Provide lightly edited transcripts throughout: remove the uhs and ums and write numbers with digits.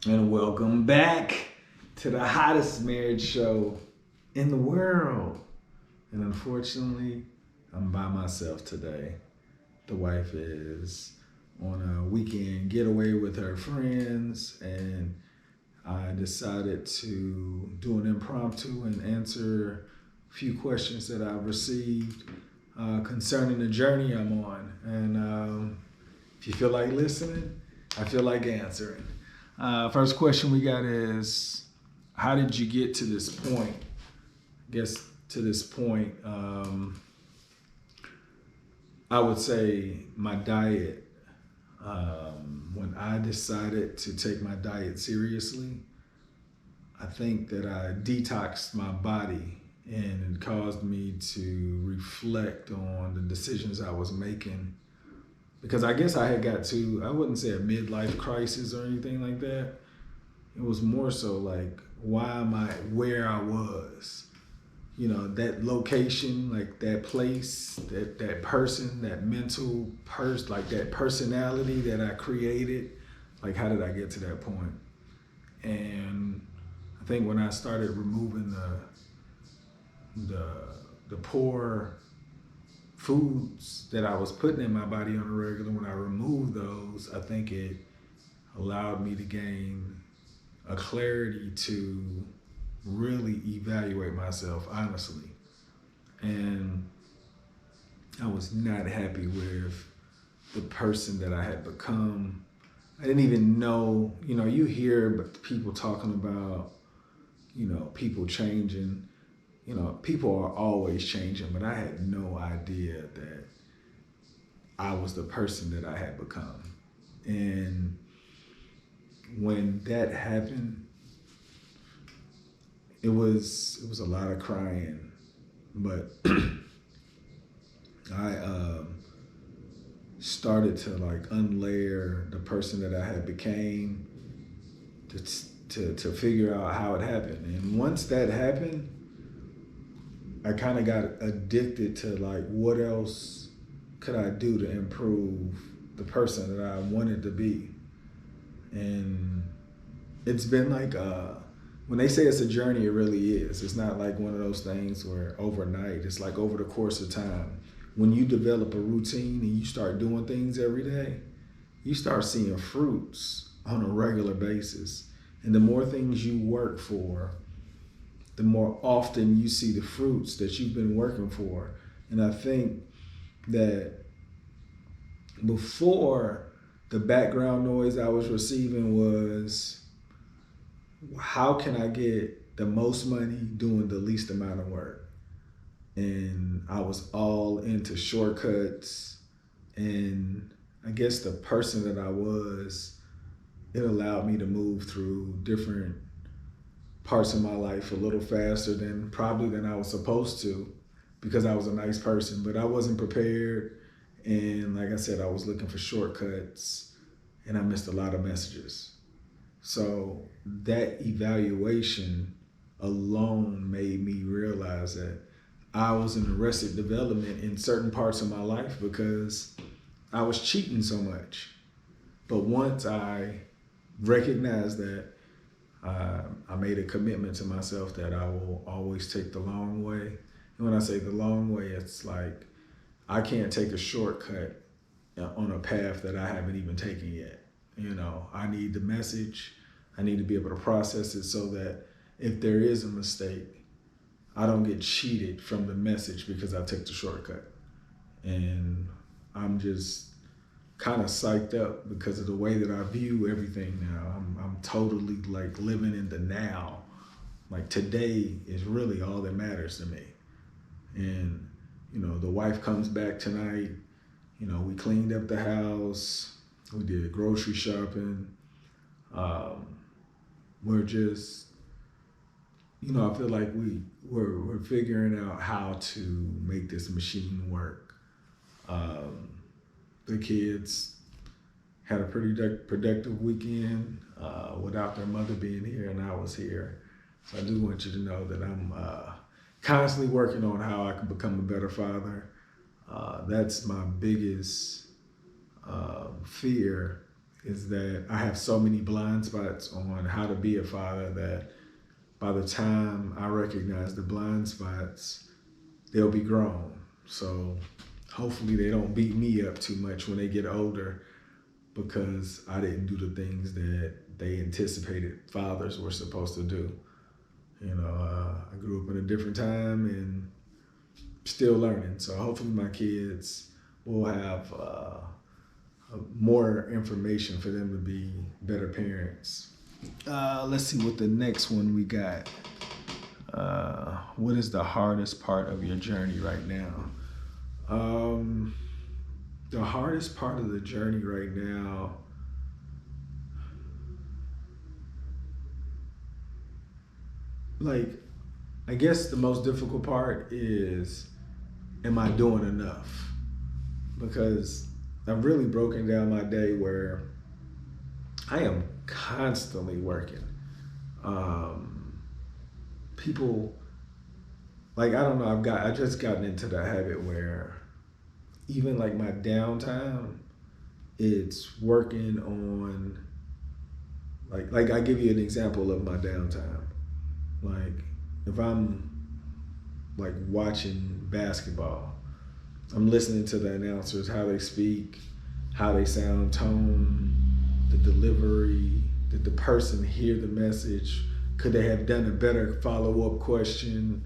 And welcome back to the hottest marriage show in the world. And unfortunately, I'm by myself today. The wife is on a weekend getaway with her friends, and I decided to do an impromptu and answer a few questions that I've received concerning the journey I'm on. And if you feel like listening, I feel like answering. First question we got is, how did you get to this point? I guess to this point, I would say my diet. When I decided to take my diet seriously, I think that I detoxed my body, and it caused me to reflect on the decisions I was making. Because I guess I had got to, I wouldn't say a midlife crisis or anything like that. It was more so like, why am I where I was? That location, like that place, that person, that like that personality that I created. Like, how did I get to that point? And I think when I started removing the the poor foods that I was putting in my body on a regular, when I removed those, I think it allowed me to gain a clarity to really evaluate myself honestly. And I was not happy with the person that I had become. I didn't even know, you hear people talking about, people changing. People are always changing, but I had no idea that I was the person that I had become. And when that happened, it was a lot of crying, but I started to like unlayer the person that I had became to figure out how it happened. And once that happened, I kind of got addicted to like, what else could I do to improve the person that I wanted to be. And it's been like when they say it's a journey, it really is. It's not like one of those things where overnight. It's like over the course of time. When you develop a routine and you start doing things every day, you start seeing fruits on a regular basis. And the more things you work for, the more often you see the fruits that you've been working for. And I think that before, the background noise I was receiving was, how can I get the most money doing the least amount of work? And I was all into shortcuts. And I guess the person that I was, it allowed me to move through different parts of my life a little faster than I was supposed to, because I was a nice person, but I wasn't prepared. And like I said, I was looking for shortcuts, and I missed a lot of messages. So that evaluation alone made me realize that I was in arrested development in certain parts of my life because I was cheating so much. But once I recognized that, I made a commitment to myself that I will always take the long way. And when I say the long way, it's like I can't take a shortcut on a path that I haven't even taken yet. I need the message. I need to be able to process it so that if there is a mistake, I don't get cheated from the message because I took the shortcut. And I'm just kind of psyched up because of the way that I view everything now. I'm totally like living in the now. Like, today is really all that matters to me. And the wife comes back tonight. We cleaned up the house. We did grocery shopping. We're just, I feel like we're figuring out how to make this machine work. The kids had a pretty productive weekend without their mother being here, and I was here. So I do want you to know that I'm constantly working on how I can become a better father. That's my biggest fear, is that I have so many blind spots on how to be a father that by the time I recognize the blind spots, they'll be grown. So hopefully they don't beat me up too much when they get older because I didn't do the things that they anticipated fathers were supposed to do. I grew up in a different time and still learning. So hopefully my kids will have more information for them to be better parents. Let's see what the next one we got. What is the hardest part of your journey right now? The hardest part of the journey right now, I guess the most difficult part is, am I doing enough? Because I've really broken down my day where I am constantly working. People, I don't know, I just gotten into the habit where even my downtime, it's working on, I give you an example of my downtime. If I'm watching basketball, I'm listening to the announcers, how they speak, how they sound, tone, the delivery, did the person hear the message? Could they have done a better follow-up question?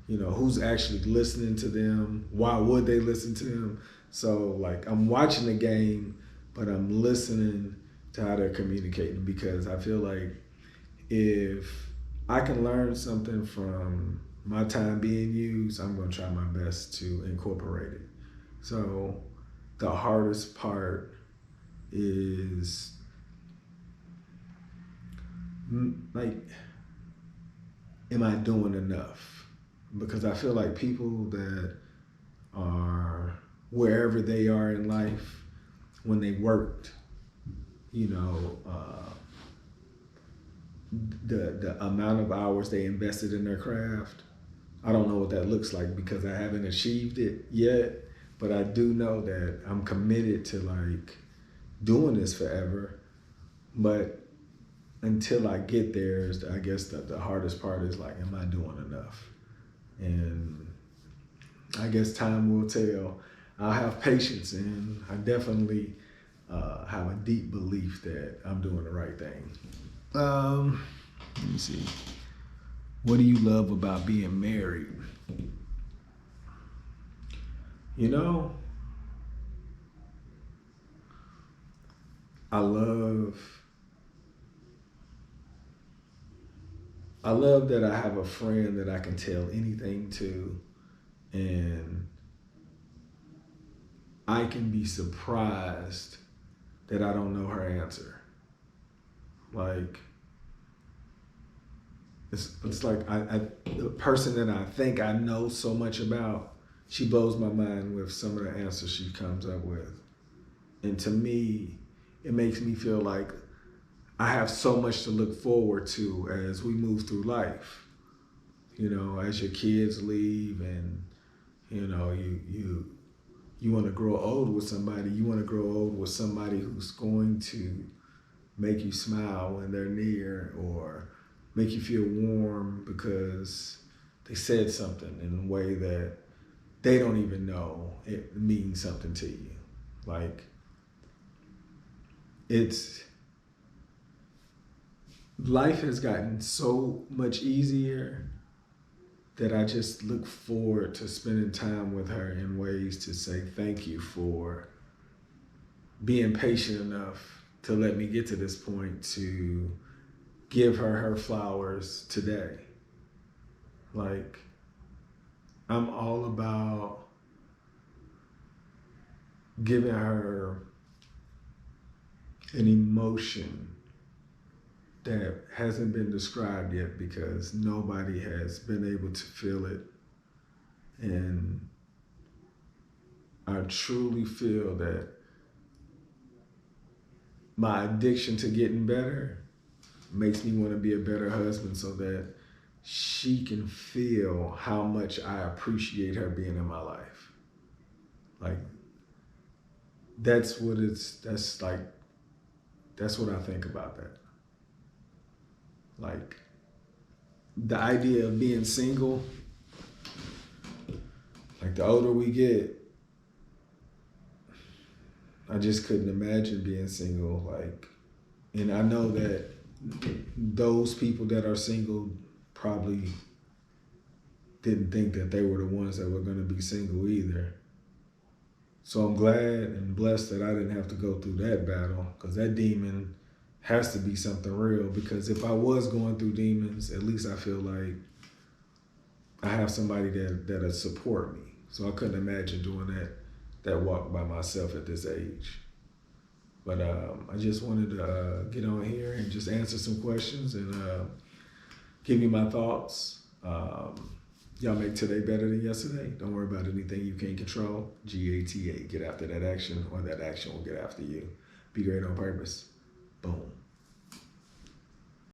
Who's actually listening to them? Why would they listen to them? So I'm watching the game, but I'm listening to how they're communicating, because I feel like if I can learn something from my time being used, I'm going to try my best to incorporate it. So the hardest part is am I doing enough? Because I feel like people that are wherever they are in life, when they worked, the amount of hours they invested in their craft, I don't know what that looks like because I haven't achieved it yet, but I do know that I'm committed to doing this forever. But until I get there, I guess the hardest part is am I doing enough? And I guess time will tell. I'll have patience, and I definitely have a deep belief that I'm doing the right thing. Let me see. What do you love about being married? I love that I have a friend that I can tell anything to, and I can be surprised that I don't know her answer. It's the person that I think I know so much about, she blows my mind with some of the answers she comes up with. And to me, it makes me feel like I have so much to look forward to as we move through life. As your kids leave and, you want to grow old with somebody, you want to grow old with somebody who's going to make you smile when they're near, or make you feel warm because they said something in a way that they don't even know it means something to you. Life has gotten so much easier that I just look forward to spending time with her in ways to say thank you for being patient enough to let me get to this point to give her flowers today. I'm all about giving her an emotion that hasn't been described yet because nobody has been able to feel it. And I truly feel that my addiction to getting better makes me want to be a better husband so that she can feel how much I appreciate her being in my life. That's That's what I think about that. Like the idea of being single, like the older we get, I just couldn't imagine being single. Like, and I know that those people that are single probably didn't think that they were the ones that were going to be single either. So I'm glad and blessed that I didn't have to go through that battle, because that demon has to be something real. Because if I was going through demons, at least I feel like I have somebody that'll support me. So I couldn't imagine doing that walk by myself at this age. But I just wanted to get on here and just answer some questions and give you my thoughts. Y'all make today better than yesterday. Don't worry about anything you can't control. GATA. Get after that action, or that action will get after you. Be great on purpose. Boom.